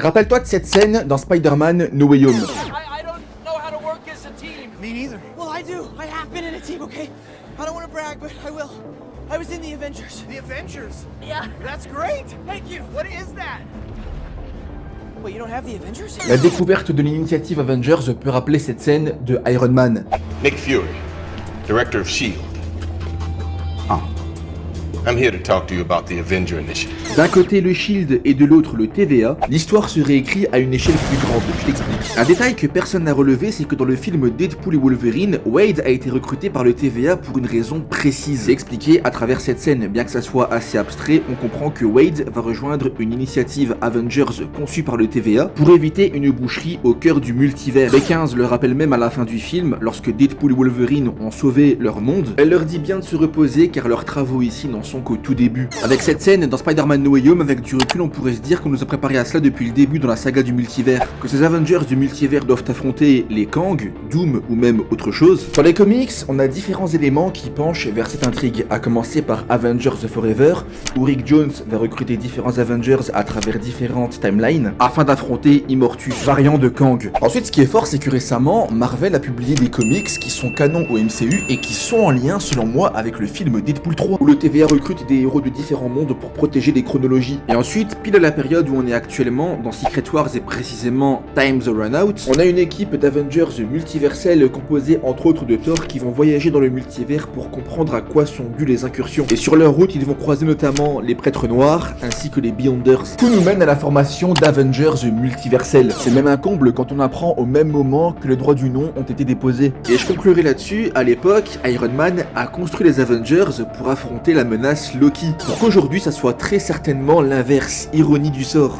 Rappelle-toi de cette scène dans Spider-Man No Way Home. I don't know how to work as a team. Me neither. Well, I do. I have been in a team, okay? I don't want to brag, but I will. I was in the Avengers. The Avengers. Yeah. That's great. Thank you. What is that? Wait, you don't have the Avengers? La découverte de l'initiative Avengers peut rappeler cette scène de Iron Man. Nick Fury, director of S.H.I.E.L.D. I'm here to talk to you about the Avenger Initiative. D'un côté le SHIELD et de l'autre le TVA, l'histoire se réécrit à une échelle plus grande, je t'explique. Un détail que personne n'a relevé, c'est que dans le film Deadpool et Wolverine, Wade a été recruté par le TVA pour une raison précise. C'est expliqué à travers cette scène, bien que ça soit assez abstrait, on comprend que Wade va rejoindre une initiative Avengers conçue par le TVA pour éviter une boucherie au cœur du multivers. B15 le rappelle même à la fin du film, lorsque Deadpool et Wolverine ont sauvé leur monde, elle leur dit bien de se reposer car leurs travaux ici n'en sont qu'au tout début. Avec cette scène dans Spider-Man No Way Home, avec du recul, on pourrait se dire qu'on nous a préparé à cela depuis le début dans la saga du multivers. Que ces Avengers du multivers doivent affronter les Kang, Doom ou même autre chose. Dans les comics, on a différents éléments qui penchent vers cette intrigue, à commencer par Avengers Forever, où Rick Jones va recruter différents Avengers à travers différentes timelines, afin d'affronter Immortus, variant de Kang. Ensuite, ce qui est fort, c'est que récemment, Marvel a publié des comics qui sont canons au MCU et qui sont en lien, selon moi, avec le film Deadpool 3, où le TVA recrute des héros de différents mondes pour protéger des chronologies. Et ensuite, pile à la période où on est actuellement, dans Secret Wars et précisément Time's Run Out, on a une équipe d'Avengers multiversels composée entre autres de Thor qui vont voyager dans le multivers pour comprendre à quoi sont dues les incursions. Et sur leur route, ils vont croiser notamment les prêtres noirs ainsi que les Beyonders. Tout nous mène à la formation d'Avengers multiversels. C'est même un comble quand on apprend au même moment que les droits du nom ont été déposés. Et je conclurai là-dessus, à l'époque, Iron Man a construit les Avengers pour affronter la menace Loki. Pour qu'aujourd'hui ça soit très certainement l'inverse, ironie du sort.